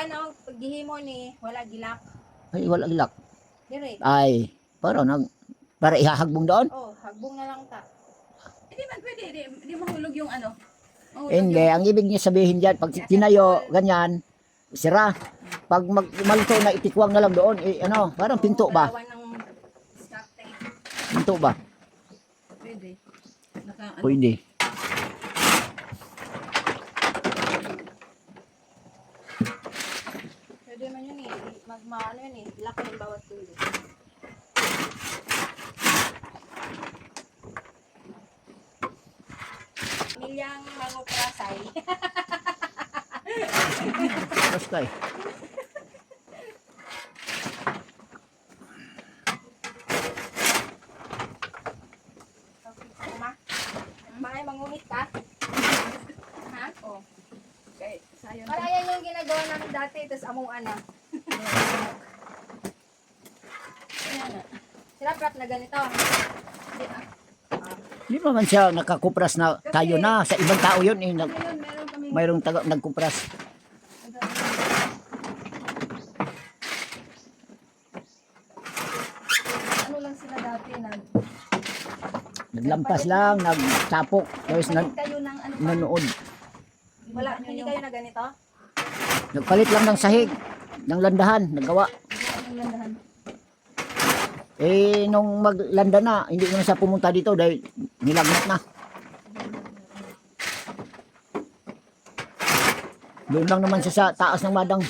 ano, paghihimo ni, wala gilak. Ay, wala gilak. Dire. Ay, para ihahagbong doon? Oh, hagbong na lang ta. Hindi man pwede, di mahulog yung ano. Mahulog Hindi, ang ibig niya sabihin dyan, pag tinayo, ganyan, sira. Pag malito na, itikwang na lang doon. Ano, parang pinto ba? Dalawan ng diskarte. Pinto ba? Pwede. Naka, ano, Pwede. Pwede man yun eh. Ano yun eh. Laki ng bawat tulo. Milyang manguprasay. Basta eh. Mga mangunit ka? Ha? Oh. okay, sayon. Para yan yung ginagawa namin dati, tapos amuan na. Kaya nga. Sirap-rap na ganito. Hindi ah. Hindi pa man siya nakakupras na tayo na. Sa ibang tao yun. Ngayon, meron kami. Mayroong nagkupras. Ano lang sila dati, Naglampas lang, nagtapok. Tapos kayo ng ano pa. nanood. Wala, hindi kayo na ganito? Nagpalit lang ng sahig. Ng landahan. Nagawa. Ang landahan. Nung maglanda na, hindi naman siya pumunta dito dahil nilagnat na. Doon lang naman siya sa taas ng madang.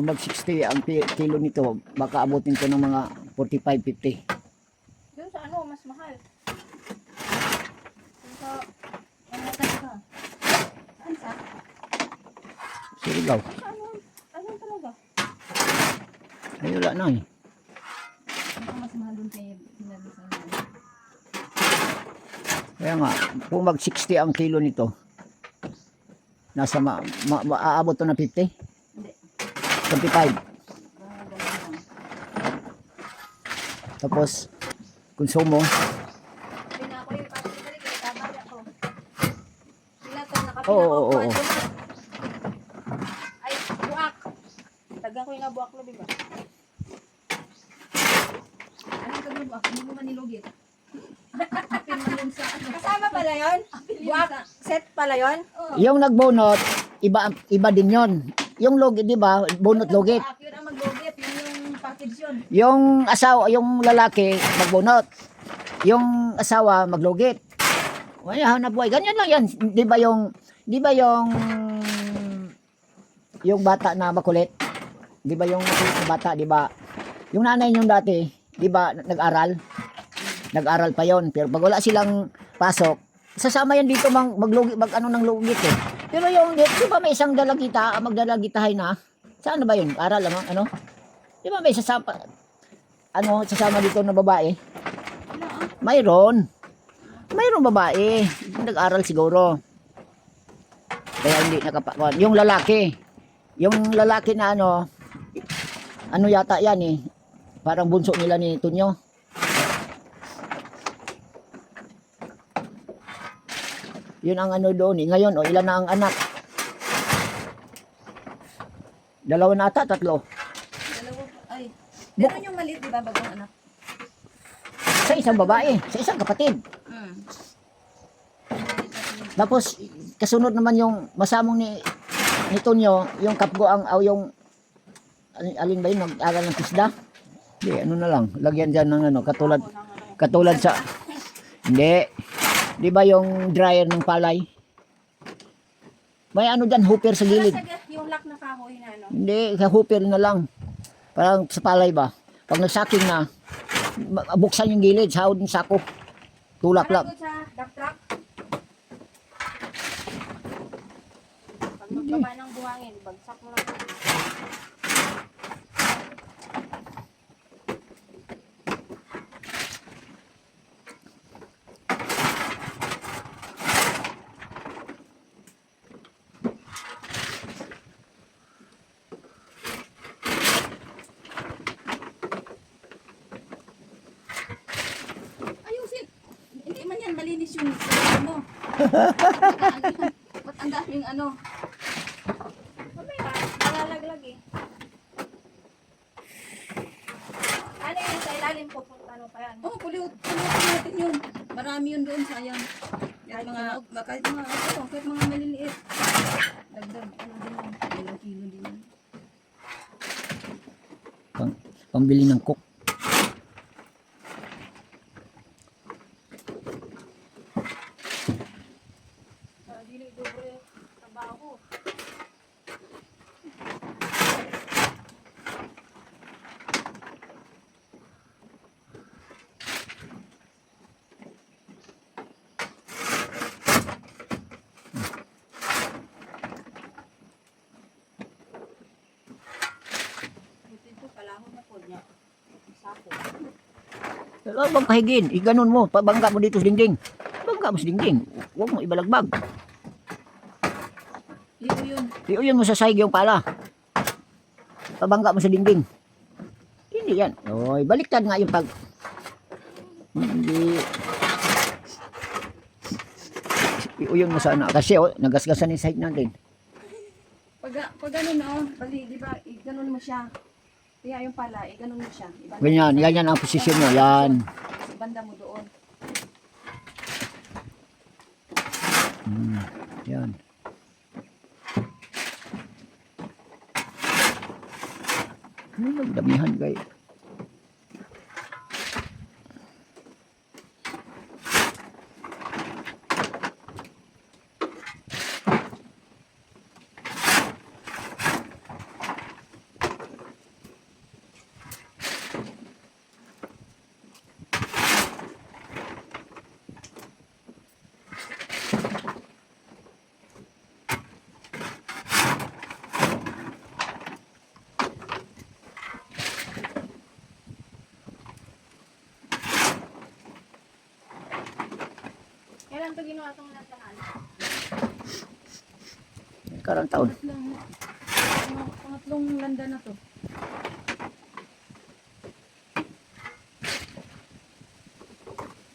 Kung mag 60 ang kilo nito, baka abutin ko ng mga 45-50. Doon sa ano, mas mahal. Doon sa, Ano talaga? Saan sa? Sirigaw. ano talaga? Ay, wala na eh. Ano mas mahal dun kay sinabi sa inyo? Kaya nga, kung mag 60 ang kilo nito, nasa aabot to na 50? Hindi. 25. Ganun lang. Tapos, konsumo, Pina ako yung papalik, tabay ako. Pila to, nakapila Oo, ko. oo, oo. Ay, buak. Tagang ko yung nabuak na, diba? Ano ka ba? Hindi mo man nilugit. Apil man yun sa ano. Kasama pala yun? Buak, set pala yun? Oo. yung nagbunot, iba din yon. Yung logit, di ba? Bunot logit. Yun ang maglugit. Yun yung package yun. Yung asawa, yung lalaki, magbunot. Yung asawa, maglugit. Ay, hanap buhay. Ganyan lang yan. Di ba yung bata na makulit? Di ba yung makulit na bata, di ba? Yung nanay nyo dati, di ba, nag-aral? Nag-aral pa yon. Pero pag wala silang pasok, sasama yan dito maglugit, ano ng lugit eh. Pero yung, di ba may isang dalagita, magdalagitahay na? Saan na ba yun? Aral lang, ano? Di ba may sasama dito na babae? Mayroon babae. Nag-aral siguro. Kaya hindi nakapakuan. Yung lalaki na ano yata yan eh. Parang bunso nila ni Tunyo. Yun ang ano doon eh. Ngayon, ilan na ang anak? 2 na ata, 3. Dalawa. Ay. Meron yung maliit, di ba? Bagong anak. Sa isang babae, sa isang kapatid. Hmm. Tapos, kasunod naman yung masamong ni Tonyo, yung kapgoang, yung, alin ba yun, nag-aral ng pisda? Hindi, ano na lang, lagyan dyan ng katulad sa, hindi, di ba yung dryer ng palay? May ano dyan, hooper sa gilid. Yung lock na kahoy na ano. Hindi, sa hooper na lang. Parang sa palay ba? Pag nagsaking na, buksan yung gilid, sahod ng sako. Tulak Para lang. doon sa dump truck. Pag magbaba ng buhangin, bagsak mo lang. Ayusin. Hindi man yan malinis yung ano. Ba't ang daming ano? Mamaya, malalaglag eh. Ano yun sa ilalim pupunta pa yan? Oh, pulutin natin yun. Marami yun doon, sayang. Kahit kahit mga maliliit. Dagdag, ano din yun. Ilang kilo din yun. Pambili ng cook. Dili dobre trabaho. Ito kalahon na po niya. Sako. Huwag mong pahigin. Iganon mo. Pabangga mo dito sa dingding. Bangga mo sa dingding. Huwag mo ibalagbag. Libo yun. Iuyon mo sa sahig yung pala. Pabangga mo sa dingding. Hindi yan. Oy, baliktad nga yung pag... Hindi. Iuyon mo sana. Kasi nagasgasan yung sahig natin. Pag ganun na, bali, di ba, ganun mo siya. Kaya yung pala, ganun mo siya. Ibanda Ganyan. Yan ang posisyon mo. Yan. sa banda mo doon. Yan. Nagdamihan kayo. Kailan to ginawa itong lantahan? Karang taon. Pangatlong landa na to.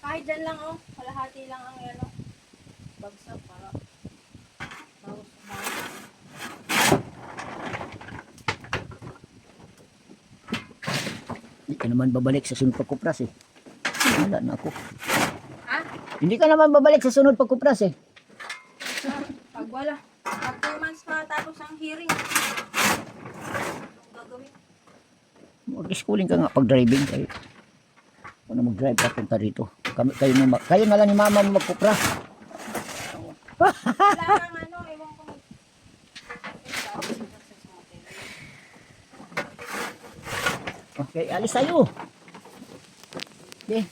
Kahit dyan lang oh, kalahati lang ang ano. Bagsak para bawas. Hindi ka naman babalik sa sunod pagkupras eh. Wala na ako. Ha? Hindi ka naman babalik sa sunod pagkupras eh. Pag wala. Pag 2 months pa tapos ang hearing. Anong gagawin? Mag-schooling ka nga pag driving kayo. Kung na mag-drive ka punta rito. Kayo na lang ni mama mo magkupras. Wala kang ano, ewan ko. Okay, alis tayo. Okay.